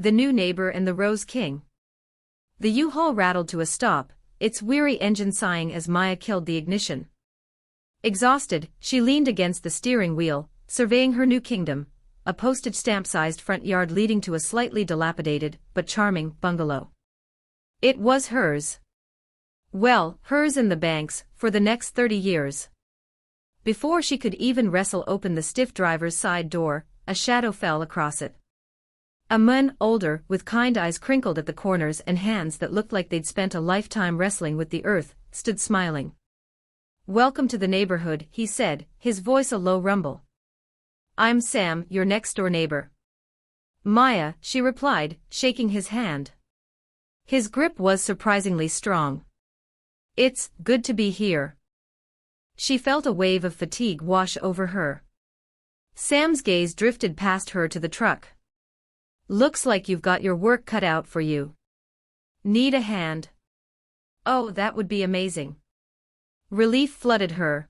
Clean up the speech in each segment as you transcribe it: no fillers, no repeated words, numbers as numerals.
The New Neighbor and the Rose King. The U-Haul rattled to a stop, its weary engine sighing as Maya killed the ignition. Exhausted, she leaned against the steering wheel, surveying her new kingdom, a postage stamp-sized front yard leading to a slightly dilapidated, but charming, bungalow. It was hers. Well, hers and the bank's, for the next 30 years. Before she could even wrestle open the stiff driver's side door, a shadow fell across it. A man, older, with kind eyes crinkled at the corners and hands that looked like they'd spent a lifetime wrestling with the earth, stood smiling. "Welcome to the neighborhood," he said, his voice a low rumble. "I'm Sam, your next-door neighbor." "Maya," she replied, shaking his hand. His grip was surprisingly strong. "It's good to be here." She felt a wave of fatigue wash over her. Sam's gaze drifted past her to the truck. "Looks like you've got your work cut out for you. Need a hand?" "Oh, that would be amazing." Relief flooded her.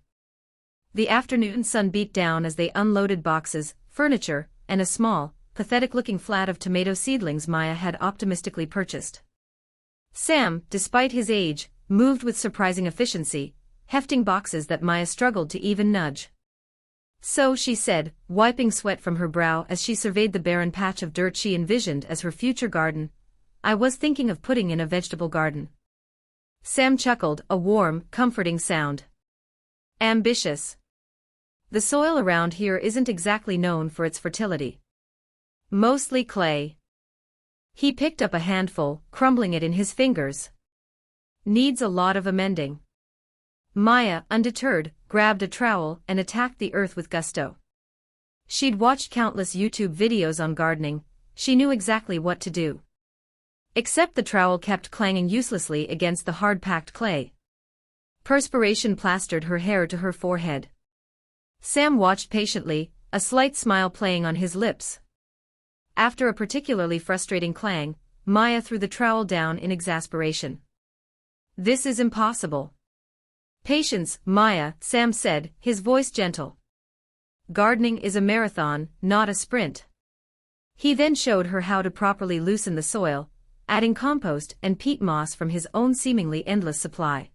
The afternoon sun beat down as they unloaded boxes, furniture, and a small, pathetic-looking flat of tomato seedlings Maya had optimistically purchased. Sam, despite his age, moved with surprising efficiency, hefting boxes that Maya struggled to even nudge. "So," she said, wiping sweat from her brow as she surveyed the barren patch of dirt she envisioned as her future garden, "I was thinking of putting in a vegetable garden." Sam chuckled, a warm, comforting sound. "Ambitious. The soil around here isn't exactly known for its fertility. Mostly clay." He picked up a handful, crumbling it in his fingers. "Needs a lot of amending." Maya, undeterred, grabbed a trowel and attacked the earth with gusto. She'd watched countless YouTube videos on gardening, she knew exactly what to do. Except the trowel kept clanging uselessly against the hard-packed clay. Perspiration plastered her hair to her forehead. Sam watched patiently, a slight smile playing on his lips. After a particularly frustrating clang, Maya threw the trowel down in exasperation. "This is impossible." "Patience, Maya," Sam said, his voice gentle. "Gardening is a marathon, not a sprint." He then showed her how to properly loosen the soil, adding compost and peat moss from his own seemingly endless supply.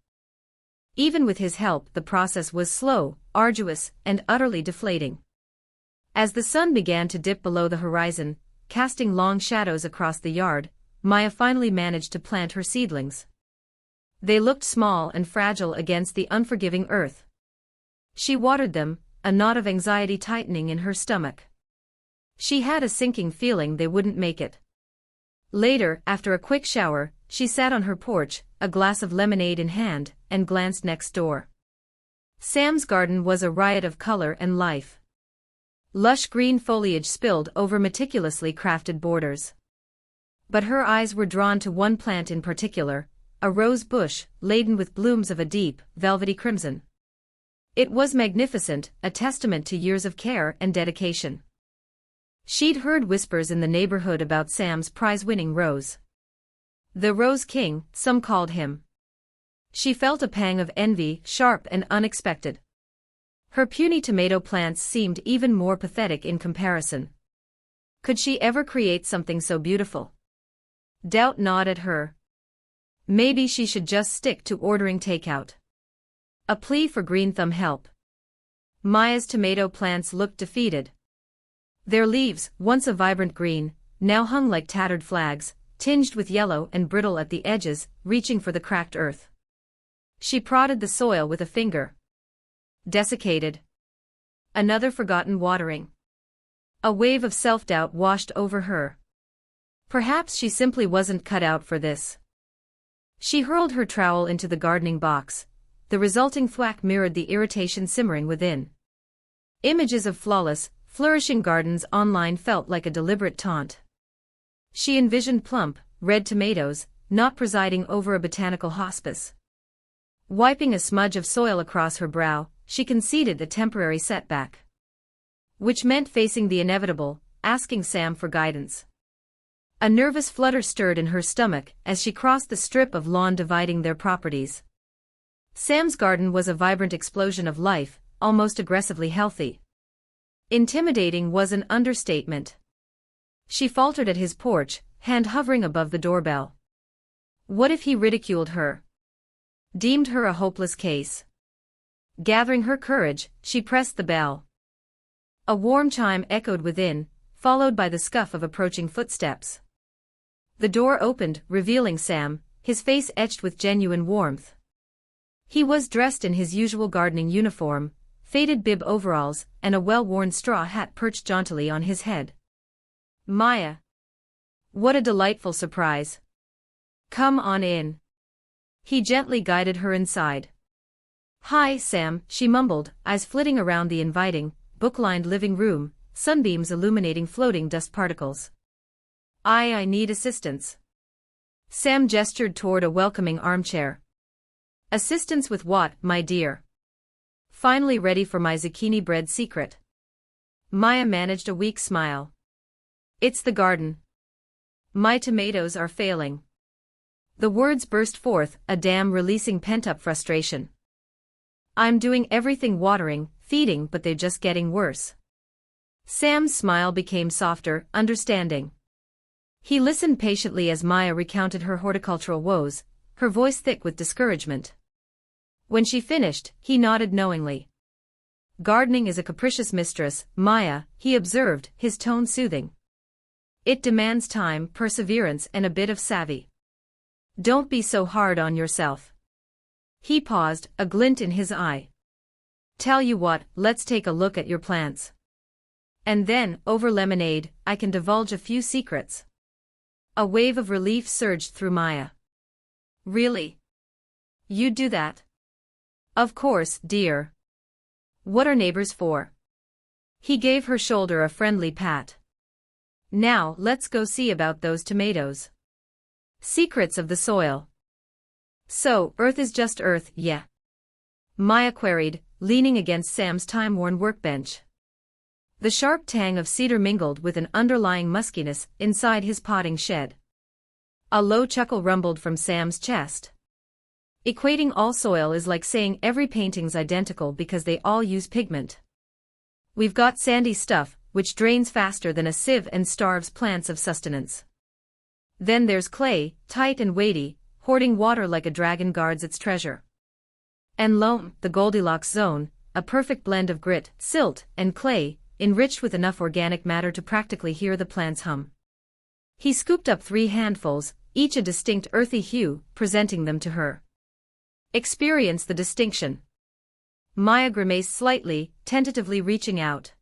Even with his help, the process was slow, arduous, and utterly deflating. As the sun began to dip below the horizon, casting long shadows across the yard, Maya finally managed to plant her seedlings. They looked small and fragile against the unforgiving earth. She watered them, a knot of anxiety tightening in her stomach. She had a sinking feeling they wouldn't make it. Later, after a quick shower, she sat on her porch, a glass of lemonade in hand, and glanced next door. Sam's garden was a riot of color and life. Lush green foliage spilled over meticulously crafted borders. But her eyes were drawn to one plant in particular, a rose bush, laden with blooms of a deep, velvety crimson. It was magnificent, a testament to years of care and dedication. She'd heard whispers in the neighborhood about Sam's prize-winning rose. The Rose King, some called him. She felt a pang of envy, sharp and unexpected. Her puny tomato plants seemed even more pathetic in comparison. Could she ever create something so beautiful? Doubt gnawed at her. Maybe she should just stick to ordering takeout. A plea for Green Thumb help. Maya's tomato plants looked defeated. Their leaves, once a vibrant green, now hung like tattered flags, tinged with yellow and brittle at the edges, reaching for the cracked earth. She prodded the soil with a finger. Desiccated. Another forgotten watering. A wave of self-doubt washed over her. Perhaps she simply wasn't cut out for this. She hurled her trowel into the gardening box. The resulting thwack mirrored the irritation simmering within. Images of flawless, flourishing gardens online felt like a deliberate taunt. She envisioned plump, red tomatoes, not presiding over a botanical hospice. Wiping a smudge of soil across her brow, she conceded a temporary setback. Which meant facing the inevitable, asking Sam for guidance. A nervous flutter stirred in her stomach as she crossed the strip of lawn dividing their properties. Sam's garden was a vibrant explosion of life, almost aggressively healthy. Intimidating was an understatement. She faltered at his porch, hand hovering above the doorbell. What if he ridiculed her? Deemed her a hopeless case? Gathering her courage, she pressed the bell. A warm chime echoed within, followed by the scuff of approaching footsteps. The door opened, revealing Sam, his face etched with genuine warmth. He was dressed in his usual gardening uniform, faded bib overalls, and a well-worn straw hat perched jauntily on his head. Maya. What a delightful surprise. Come on in. He gently guided her inside. Hi, Sam, she mumbled, eyes flitting around the inviting, book-lined living room, sunbeams illuminating floating dust particles. I need assistance. Sam gestured toward a welcoming armchair. Assistance with what, my dear? Finally ready for my zucchini bread secret. Maya managed a weak smile. It's the garden. My tomatoes are failing. The words burst forth, a dam releasing pent-up frustration. I'm doing everything, watering, feeding, but they're just getting worse. Sam's smile became softer, understanding. He listened patiently as Maya recounted her horticultural woes, her voice thick with discouragement. When she finished, he nodded knowingly. Gardening is a capricious mistress, Maya, he observed, his tone soothing. It demands time, perseverance, and a bit of savvy. Don't be so hard on yourself. He paused, a glint in his eye. Tell you what, let's take a look at your plants. And then, over lemonade, I can divulge a few secrets. A wave of relief surged through Maya. Really? You'd do that? Of course, dear. What are neighbors for? He gave her shoulder a friendly pat. Now, let's go see about those tomatoes. Secrets of the soil. So, Earth is just Earth, yeah? Maya queried, leaning against Sam's time-worn workbench. The sharp tang of cedar mingled with an underlying muskiness inside his potting shed. A low chuckle rumbled from Sam's chest. Equating all soil is like saying every painting's identical because they all use pigment. We've got sandy stuff, which drains faster than a sieve and starves plants of sustenance. Then there's clay, tight and weighty, hoarding water like a dragon guards its treasure. And loam, the Goldilocks zone, a perfect blend of grit, silt, and clay, enriched with enough organic matter to practically hear the plants hum. He scooped up 3 handfuls, each a distinct earthy hue, presenting them to her. Experience the distinction. Maya grimaced slightly, tentatively reaching out.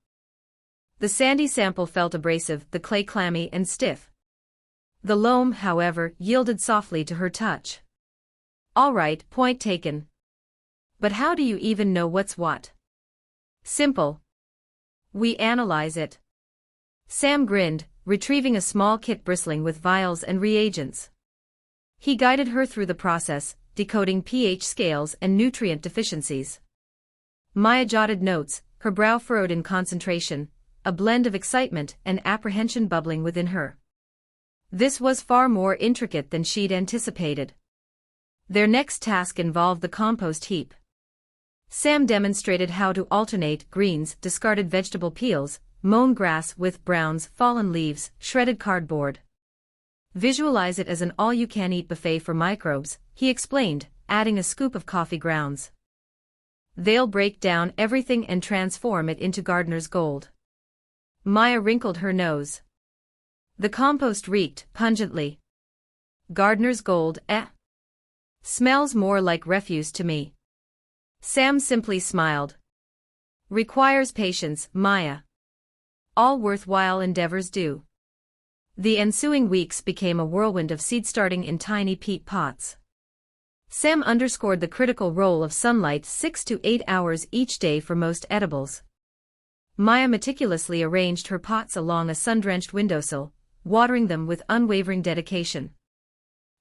The sandy sample felt abrasive, the clay clammy and stiff. The loam, however, yielded softly to her touch. All right, point taken. But how do you even know what's what? Simple. We analyze it. Sam grinned, retrieving a small kit bristling with vials and reagents. He guided her through the process, decoding pH scales and nutrient deficiencies. Maya jotted notes, her brow furrowed in concentration, a blend of excitement and apprehension bubbling within her. This was far more intricate than she'd anticipated. Their next task involved the compost heap. Sam demonstrated how to alternate greens, discarded vegetable peels, mown grass with browns, fallen leaves, shredded cardboard. Visualize it as an all-you-can-eat buffet for microbes, he explained, adding a scoop of coffee grounds. They'll break down everything and transform it into gardener's gold. Maya wrinkled her nose. The compost reeked pungently. Gardener's gold, eh? Smells more like refuse to me. Sam simply smiled. Requires patience, Maya. All worthwhile endeavors do. The ensuing weeks became a whirlwind of seed starting in tiny peat pots. Sam underscored the critical role of sunlight 6 to 8 hours each day for most edibles. Maya meticulously arranged her pots along a sun-drenched windowsill, watering them with unwavering dedication.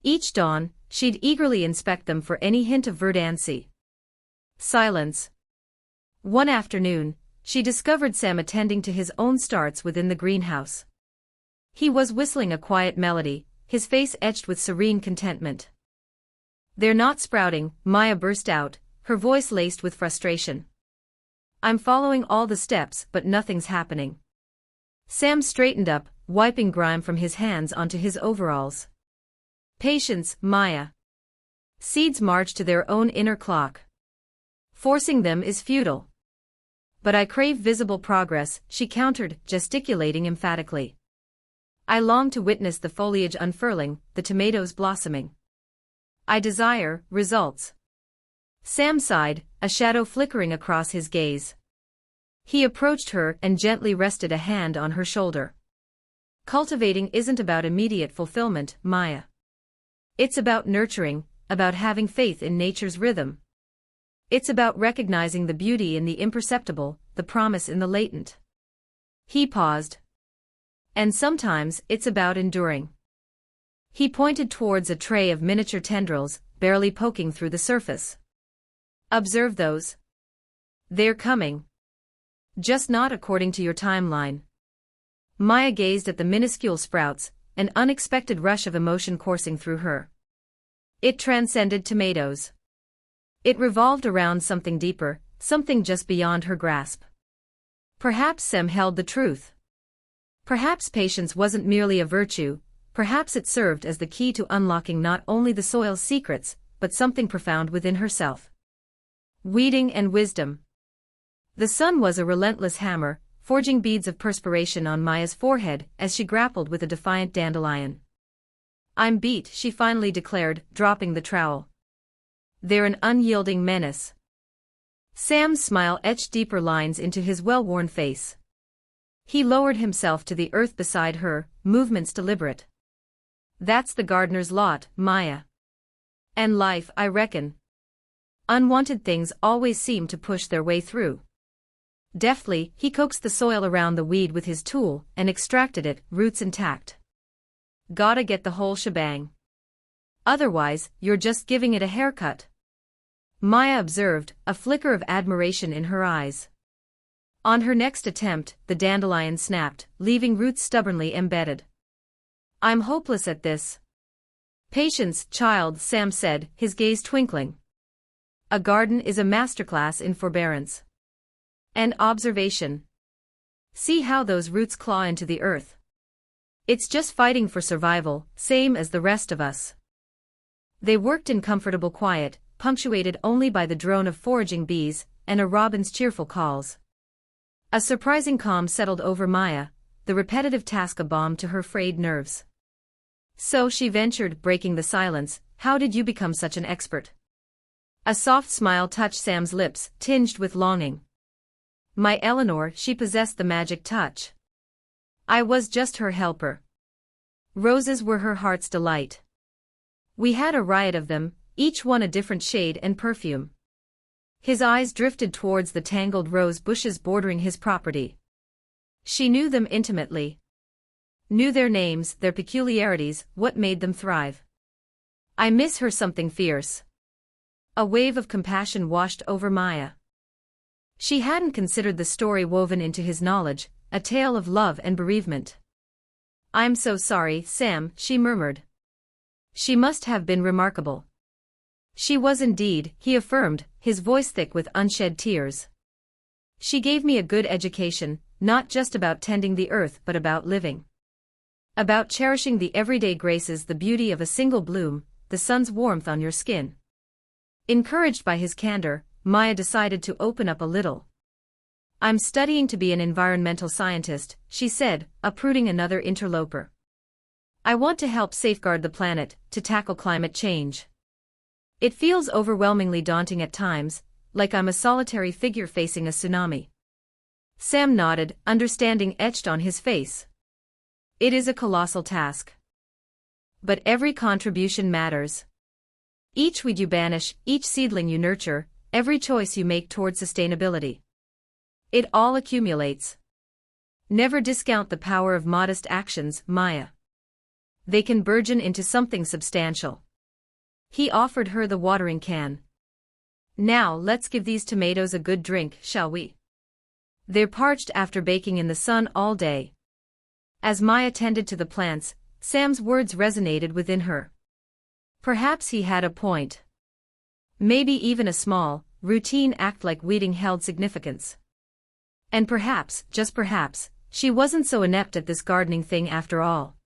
Each dawn, she'd eagerly inspect them for any hint of verdancy. Silence. One afternoon, she discovered Sam attending to his own starts within the greenhouse. He was whistling a quiet melody, his face etched with serene contentment. They're not sprouting, Maya burst out, her voice laced with frustration. I'm following all the steps but nothing's happening. Sam straightened up, wiping grime from his hands onto his overalls. Patience, Maya. Seeds march to their own inner clock. Forcing them is futile. But I crave visible progress, she countered, gesticulating emphatically. I long to witness the foliage unfurling, the tomatoes blossoming. I desire results. Sam sighed, a shadow flickering across his gaze. He approached her and gently rested a hand on her shoulder. Cultivating isn't about immediate fulfillment, Maya. It's about nurturing, about having faith in nature's rhythm. It's about recognizing the beauty in the imperceptible, the promise in the latent. He paused. And sometimes it's about enduring. He pointed towards a tray of miniature tendrils, barely poking through the surface. Observe those. They're coming. Just not according to your timeline. Maya gazed at the minuscule sprouts, an unexpected rush of emotion coursing through her. It transcended tomatoes. It revolved around something deeper, something just beyond her grasp. Perhaps Sam held the truth. Perhaps patience wasn't merely a virtue, perhaps it served as the key to unlocking not only the soil's secrets, but something profound within herself. Weeding and wisdom. The sun was a relentless hammer, forging beads of perspiration on Maya's forehead as she grappled with a defiant dandelion. I'm beat, she finally declared, dropping the trowel. They're an unyielding menace. Sam's smile etched deeper lines into his well-worn face. He lowered himself to the earth beside her, movements deliberate. That's the gardener's lot, Maya. And life, I reckon. Unwanted things always seem to push their way through. Deftly, he coaxed the soil around the weed with his tool and extracted it, roots intact. Gotta get the whole shebang. Otherwise, you're just giving it a haircut. Maya observed, a flicker of admiration in her eyes. On her next attempt, the dandelion snapped, leaving roots stubbornly embedded. I'm hopeless at this. Patience, child, Sam said, his gaze twinkling. A garden is a masterclass in forbearance. And observation. See how those roots claw into the earth. It's just fighting for survival, same as the rest of us. They worked in comfortable quiet, punctuated only by the drone of foraging bees and a robin's cheerful calls. A surprising calm settled over Maya, the repetitive task a balm to her frayed nerves. So she ventured, breaking the silence, how did you become such an expert? A soft smile touched Sam's lips, tinged with longing. My Eleanor, she possessed the magic touch. I was just her helper. Roses were her heart's delight. We had a riot of them, each one a different shade and perfume. His eyes drifted towards the tangled rose bushes bordering his property. She knew them intimately. Knew their names, their peculiarities, what made them thrive. I miss her, something fierce. A wave of compassion washed over Maya. She hadn't considered the story woven into his knowledge, a tale of love and bereavement. I'm so sorry, Sam, she murmured. She must have been remarkable. She was indeed, he affirmed, his voice thick with unshed tears. She gave me a good education, not just about tending the earth but about living. About cherishing the everyday graces, the beauty of a single bloom, the sun's warmth on your skin. Encouraged by his candor, Maya decided to open up a little. I'm studying to be an environmental scientist, she said, uprooting another interloper. I want to help safeguard the planet, to tackle climate change. It feels overwhelmingly daunting at times, like I'm a solitary figure facing a tsunami. Sam nodded, understanding etched on his face. It is a colossal task. But every contribution matters. Each weed you banish, each seedling you nurture, every choice you make toward sustainability. It all accumulates. Never discount the power of modest actions, Maya. They can burgeon into something substantial. He offered her the watering can. Now let's give these tomatoes a good drink, shall we? They're parched after baking in the sun all day. As Maya tended to the plants, Sam's words resonated within her. Perhaps he had a point. Maybe even a small, routine act like weeding held significance. And perhaps, just perhaps, she wasn't so inept at this gardening thing after all.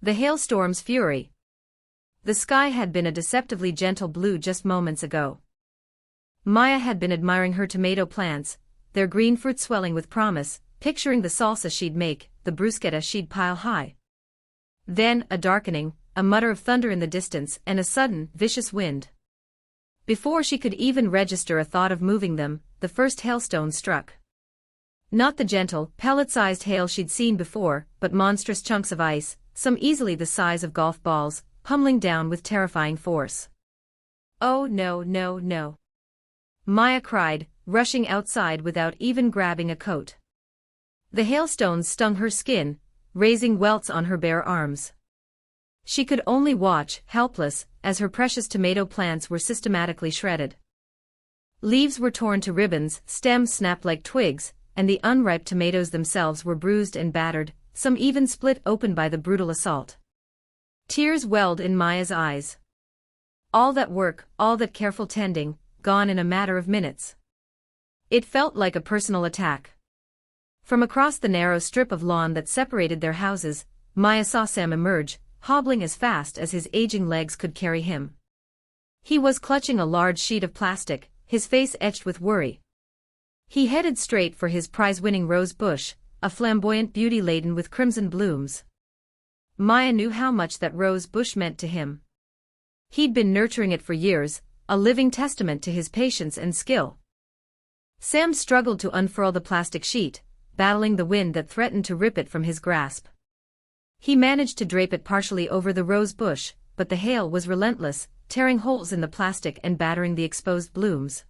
The hailstorm's fury. The sky had been a deceptively gentle blue just moments ago. Maya had been admiring her tomato plants, their green fruit swelling with promise, picturing the salsa she'd make, the bruschetta she'd pile high. Then, a darkening, a mutter of thunder in the distance, and a sudden, vicious wind. Before she could even register a thought of moving them, the first hailstone struck. Not the gentle, pellet-sized hail she'd seen before, but monstrous chunks of ice, some easily the size of golf balls, pummeling down with terrifying force. "Oh no, no, no!" Maya cried, rushing outside without even grabbing a coat. The hailstones stung her skin, raising welts on her bare arms. She could only watch, helpless, as her precious tomato plants were systematically shredded. Leaves were torn to ribbons, stems snapped like twigs, and the unripe tomatoes themselves were bruised and battered, some even split open by the brutal assault. Tears welled in Maya's eyes. All that work, all that careful tending, gone in a matter of minutes. It felt like a personal attack. From across the narrow strip of lawn that separated their houses, Maya saw Sam emerge, hobbling as fast as his aging legs could carry him. He was clutching a large sheet of plastic, his face etched with worry. He headed straight for his prize-winning rose bush, a flamboyant beauty laden with crimson blooms. Maya knew how much that rose bush meant to him. He'd been nurturing it for years, a living testament to his patience and skill. Sam struggled to unfurl the plastic sheet, battling the wind that threatened to rip it from his grasp. He managed to drape it partially over the rose bush, but the hail was relentless, tearing holes in the plastic and battering the exposed blooms.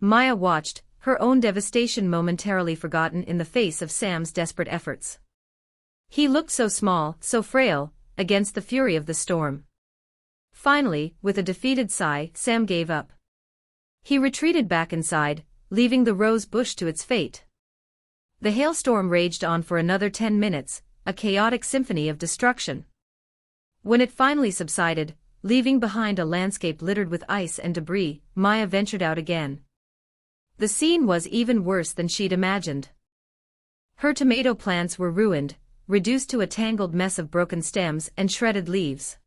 Maya watched, her own devastation momentarily forgotten in the face of Sam's desperate efforts. He looked so small, so frail, against the fury of the storm. Finally, with a defeated sigh, Sam gave up. He retreated back inside, leaving the rose bush to its fate. The hailstorm raged on for another 10 minutes, a chaotic symphony of destruction. When it finally subsided, leaving behind a landscape littered with ice and debris, Maya ventured out again. The scene was even worse than she'd imagined. Her tomato plants were ruined, reduced to a tangled mess of broken stems and shredded leaves.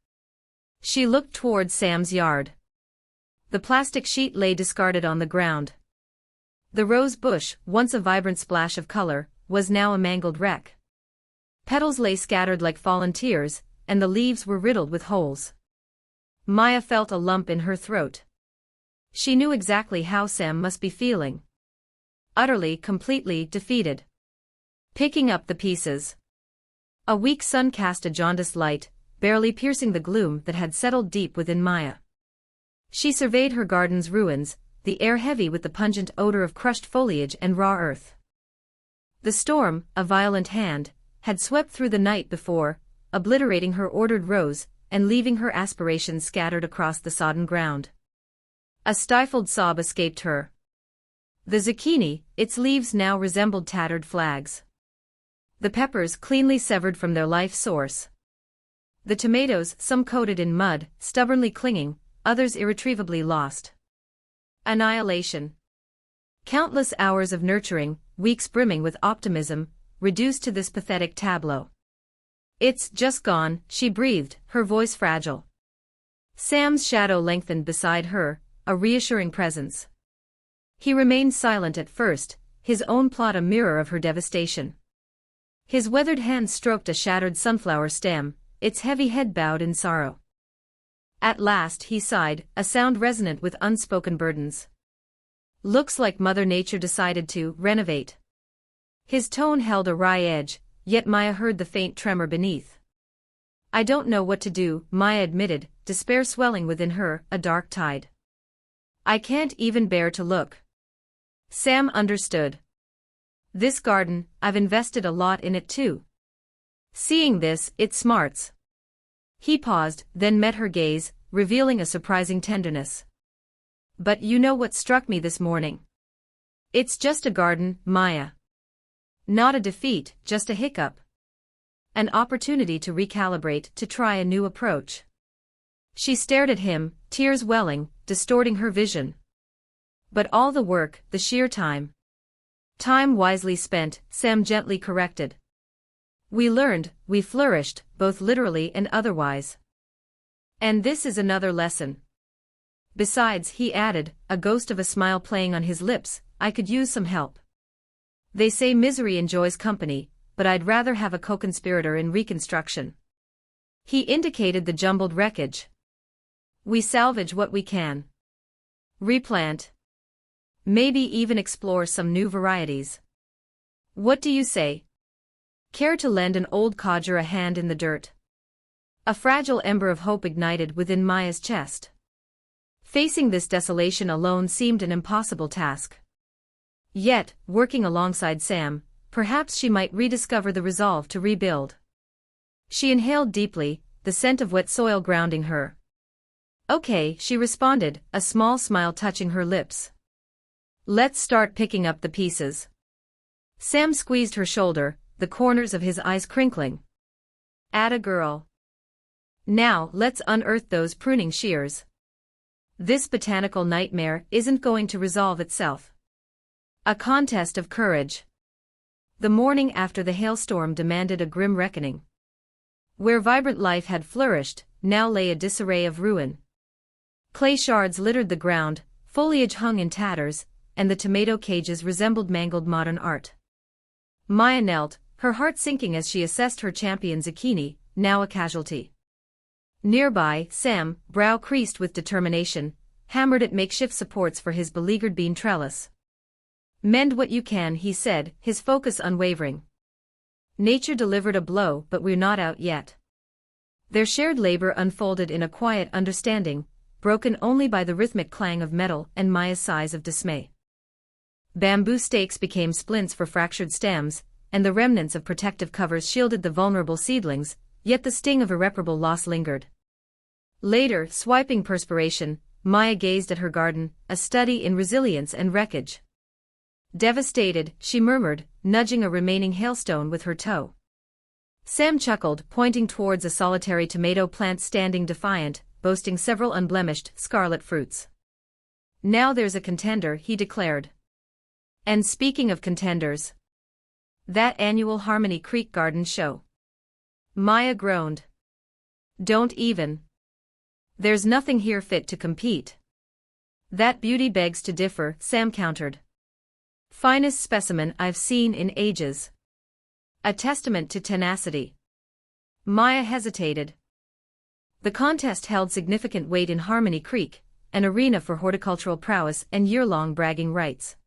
She looked toward Sam's yard. The plastic sheet lay discarded on the ground. The rose bush, once a vibrant splash of color, was now a mangled wreck. Petals lay scattered like fallen tears, and the leaves were riddled with holes. Maya felt a lump in her throat. She knew exactly how Sam must be feeling. Utterly, completely defeated. Picking up the pieces. A weak sun cast a jaundiced light, barely piercing the gloom that had settled deep within Maya. She surveyed her garden's ruins, the air heavy with the pungent odor of crushed foliage and raw earth. The storm, a violent hand, had swept through the night before, obliterating her ordered rows, and leaving her aspirations scattered across the sodden ground. A stifled sob escaped her. The zucchini, its leaves now resembled tattered flags. The peppers cleanly severed from their life source. The tomatoes, some coated in mud, stubbornly clinging, others irretrievably lost. Annihilation. Countless hours of nurturing, weeks brimming with optimism, reduced to this pathetic tableau. "It's just gone," she breathed, her voice fragile. Sam's shadow lengthened beside her, a reassuring presence. He remained silent at first, his own plot a mirror of her devastation. His weathered hand stroked a shattered sunflower stem, its heavy head bowed in sorrow. At last he sighed, a sound resonant with unspoken burdens. "Looks like Mother Nature decided to renovate." His tone held a wry edge, yet Maya heard the faint tremor beneath. "I don't know what to do," Maya admitted, despair swelling within her, a dark tide. "I can't even bear to look." Sam understood. "This garden, I've invested a lot in it too. Seeing this, it smarts." He paused, then met her gaze, revealing a surprising tenderness. "But you know what struck me this morning? It's just a garden, Maya. Not a defeat, just a hiccup. An opportunity to recalibrate, to try a new approach." She stared at him, tears welling, distorting her vision. "But all the work, the sheer time. Time wisely spent, Sam gently corrected. We learned, we flourished, both literally and otherwise. And this is another lesson. Besides, he added, a ghost of a smile playing on his lips, I could use some help. They say misery enjoys company, but I'd rather have a co-conspirator in reconstruction. He indicated the jumbled wreckage. We salvage what we can. Replant. Maybe even explore some new varieties. What do you say? Care to lend an old codger a hand in the dirt? A fragile ember of hope ignited within Maya's chest. Facing this desolation alone seemed an impossible task. Yet, working alongside Sam, perhaps she might rediscover the resolve to rebuild. She inhaled deeply, the scent of wet soil grounding her. Okay, she responded, a small smile touching her lips. Let's start picking up the pieces. Sam squeezed her shoulder, the corners of his eyes crinkling. Atta girl. Now, let's unearth those pruning shears. This botanical nightmare isn't going to resolve itself. A contest of courage. The morning after the hailstorm demanded a grim reckoning. Where vibrant life had flourished, now lay a disarray of ruin. Clay shards littered the ground, foliage hung in tatters, and the tomato cages resembled mangled modern art. Maya knelt, her heart sinking as she assessed her champion zucchini, now a casualty. Nearby, Sam, brow creased with determination, hammered at makeshift supports for his beleaguered bean trellis. Mend what you can, he said, his focus unwavering. Nature delivered a blow, but we're not out yet. Their shared labor unfolded in a quiet understanding, broken only by the rhythmic clang of metal and Maya's sighs of dismay. Bamboo stakes became splints for fractured stems, and the remnants of protective covers shielded the vulnerable seedlings, yet the sting of irreparable loss lingered. Later, swiping perspiration, Maya gazed at her garden, a study in resilience and wreckage. Devastated, she murmured, nudging a remaining hailstone with her toe. Sam chuckled, pointing towards a solitary tomato plant standing defiant, boasting several unblemished, scarlet fruits. Now there's a contender, he declared. And speaking of contenders, that annual Harmony Creek Garden show. Maya groaned. Don't even. There's nothing here fit to compete. That beauty begs to differ, Sam countered. Finest specimen I've seen in ages. A testament to tenacity. Maya hesitated. The contest held significant weight in Harmony Creek, an arena for horticultural prowess and year-long bragging rights.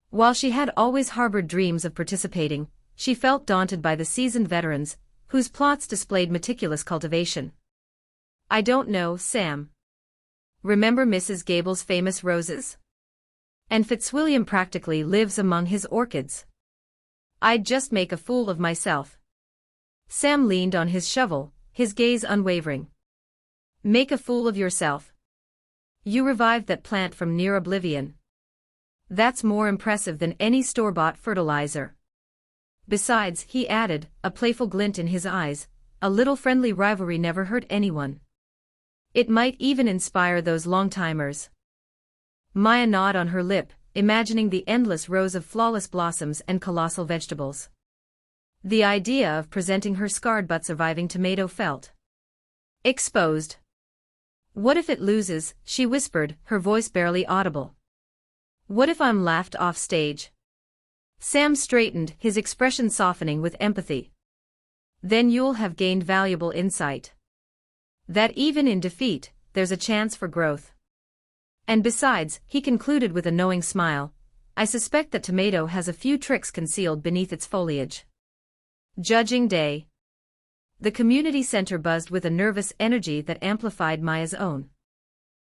While she had always harbored dreams of participating, she felt daunted by the seasoned veterans, whose plots displayed meticulous cultivation. I don't know, Sam. Remember Mrs. Gable's famous roses? And Fitzwilliam practically lives among his orchids. I'd just make a fool of myself. Sam leaned on his shovel, his gaze unwavering. Make a fool of yourself. You revived that plant from near oblivion. That's more impressive than any store-bought fertilizer. Besides, he added, a playful glint in his eyes, a little friendly rivalry never hurt anyone. It might even inspire those long-timers. Maya gnawed on her lip, imagining the endless rows of flawless blossoms and colossal vegetables. The idea of presenting her scarred but surviving tomato felt exposed. What if it loses, she whispered, her voice barely audible. What if I'm laughed off stage? Sam straightened, his expression softening with empathy. Then you'll have gained valuable insight. That even in defeat, there's a chance for growth. And besides, he concluded with a knowing smile, I suspect that tomato has a few tricks concealed beneath its foliage. Judging day. The community center buzzed with a nervous energy that amplified Maya's own.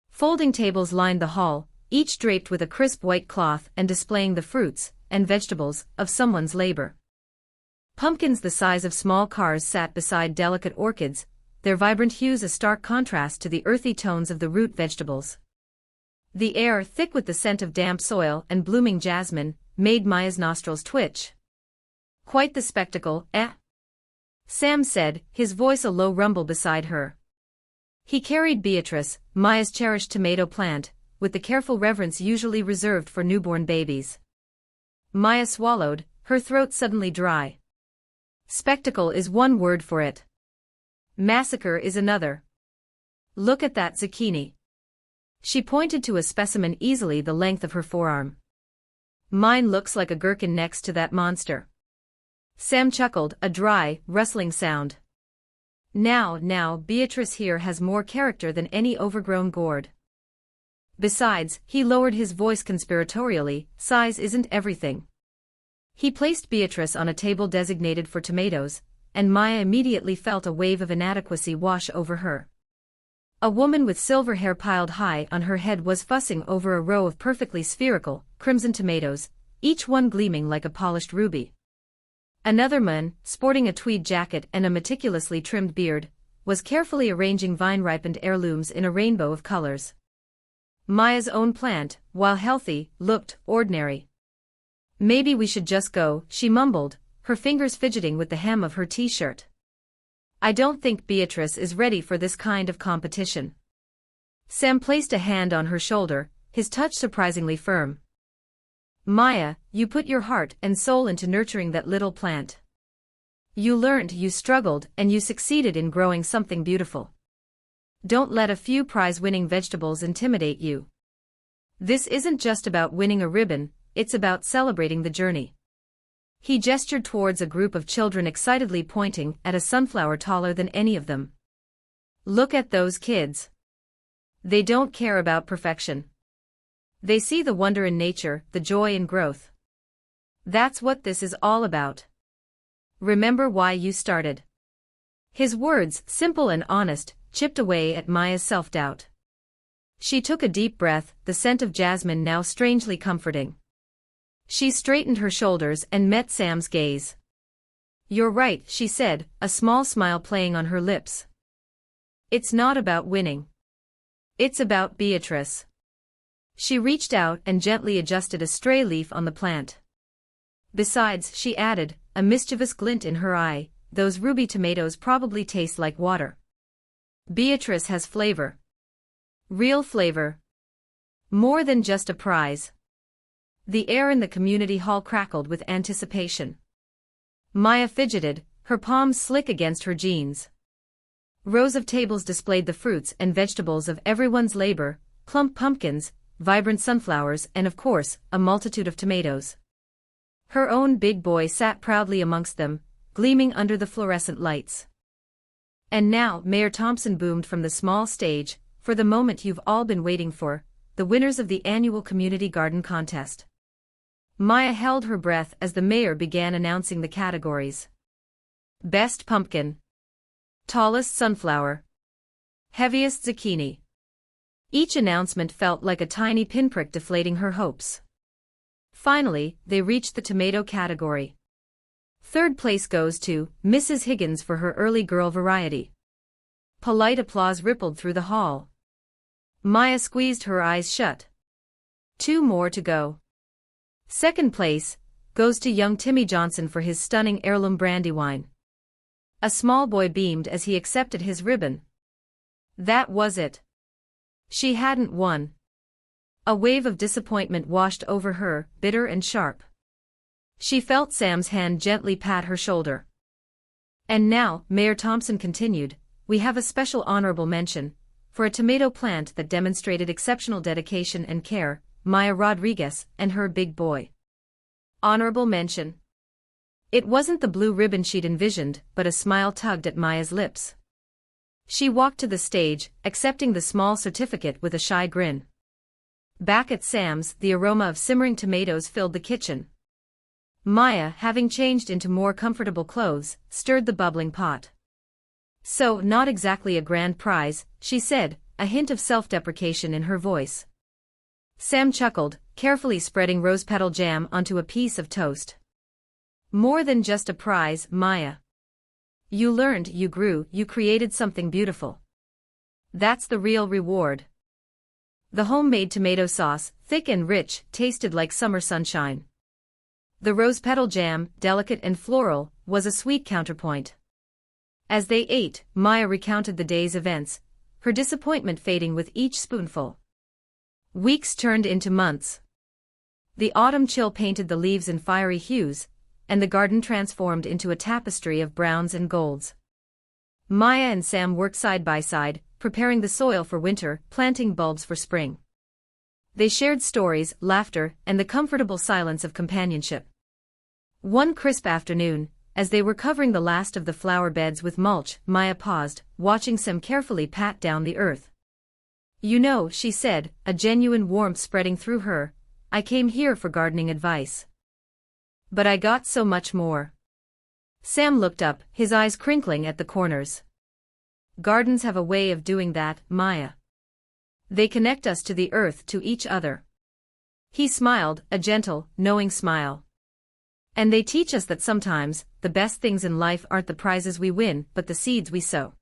Folding tables lined the hall, each draped with a crisp white cloth and displaying the fruits and vegetables of someone's labor. Pumpkins the size of small cars sat beside delicate orchids, their vibrant hues a stark contrast to the earthy tones of the root vegetables. The air, thick with the scent of damp soil and blooming jasmine, made Maya's nostrils twitch. Quite the spectacle, eh? Sam said, his voice a low rumble beside her. He carried Beatrice, Maya's cherished tomato plant, with the careful reverence usually reserved for newborn babies. Maya swallowed, her throat suddenly dry. Spectacle is one word for it. Massacre is another. Look at that zucchini. She pointed to a specimen easily the length of her forearm. Mine looks like a gherkin next to that monster. Sam chuckled, a dry, rustling sound. Now, Beatrice here has more character than any overgrown gourd. Besides, he lowered his voice conspiratorially, size isn't everything. He placed Beatrice on a table designated for tomatoes, and Maya immediately felt a wave of inadequacy wash over her. A woman with silver hair piled high on her head was fussing over a row of perfectly spherical, crimson tomatoes, each one gleaming like a polished ruby. Another man, sporting a tweed jacket and a meticulously trimmed beard, was carefully arranging vine-ripened heirlooms in a rainbow of colors. Maya's own plant, while healthy, looked ordinary. Maybe we should just go, she mumbled, her fingers fidgeting with the hem of her t-shirt. I don't think Beatrice is ready for this kind of competition. Sam placed a hand on her shoulder, his touch surprisingly firm. Maya, you put your heart and soul into nurturing that little plant. You learned, you struggled, and you succeeded in growing something beautiful. Don't let a few prize-winning vegetables intimidate you. This isn't just about winning a ribbon, it's about celebrating the journey. He gestured towards a group of children excitedly pointing at a sunflower taller than any of them. Look at those kids. They don't care about perfection. They see the wonder in nature, the joy in growth. That's what this is all about. Remember why you started. His words, simple and honest, chipped away at Maya's self-doubt. She took a deep breath, the scent of jasmine now strangely comforting. She straightened her shoulders and met Sam's gaze. You're right, she said, a small smile playing on her lips. It's not about winning. It's about Beatrice. She reached out and gently adjusted a stray leaf on the plant. Besides, she added, a mischievous glint in her eye, those ruby tomatoes probably taste like water. Beatrice has flavor. Real flavor. More than just a prize. The air in the community hall crackled with anticipation. Maya fidgeted, her palms slick against her jeans. Rows of tables displayed the fruits and vegetables of everyone's labor, plump pumpkins, vibrant sunflowers and of course, a multitude of tomatoes. Her own big boy sat proudly amongst them, gleaming under the fluorescent lights. And now, Mayor Thompson boomed from the small stage, for the moment you've all been waiting for, the winners of the annual community garden contest. Maya held her breath as the mayor began announcing the categories. Best pumpkin. Tallest sunflower. Heaviest zucchini. Each announcement felt like a tiny pinprick deflating her hopes. Finally, they reached the tomato category. Third place goes to Mrs. Higgins for her early girl variety. Polite applause rippled through the hall. Maya squeezed her eyes shut. 2 more to go. Second place goes to young Timmy Johnson for his stunning heirloom brandywine. A small boy beamed as he accepted his ribbon. That was it. She hadn't won. A wave of disappointment washed over her, bitter and sharp. She felt Sam's hand gently pat her shoulder. And now, Mayor Thompson continued, we have a special honorable mention for a tomato plant that demonstrated exceptional dedication and care, Maya Rodriguez and her big boy. Honorable mention. It wasn't the blue ribbon she'd envisioned, but a smile tugged at Maya's lips. She walked to the stage, accepting the small certificate with a shy grin. Back at Sam's, the aroma of simmering tomatoes filled the kitchen. Maya, having changed into more comfortable clothes, stirred the bubbling pot. So, not exactly a grand prize, she said, a hint of self-deprecation in her voice. Sam chuckled, carefully spreading rose petal jam onto a piece of toast. More than just a prize, Maya. You learned, you grew, you created something beautiful. That's the real reward. The homemade tomato sauce, thick and rich, tasted like summer sunshine. The rose petal jam, delicate and floral, was a sweet counterpoint. As they ate, Maya recounted the day's events, her disappointment fading with each spoonful. Weeks turned into months. The autumn chill painted the leaves in fiery hues, and the garden transformed into a tapestry of browns and golds. Maya and Sam worked side by side, preparing the soil for winter, planting bulbs for spring. They shared stories, laughter, and the comfortable silence of companionship. One crisp afternoon, as they were covering the last of the flower beds with mulch, Maya paused, watching Sam carefully pat down the earth. "You know," she said, a genuine warmth spreading through her, "I came here for gardening advice. But I got so much more." Sam looked up, his eyes crinkling at the corners. "Gardens have a way of doing that, Maya. They connect us to the earth, to each other." He smiled, a gentle, knowing smile. "And they teach us that sometimes, the best things in life aren't the prizes we win, but the seeds we sow."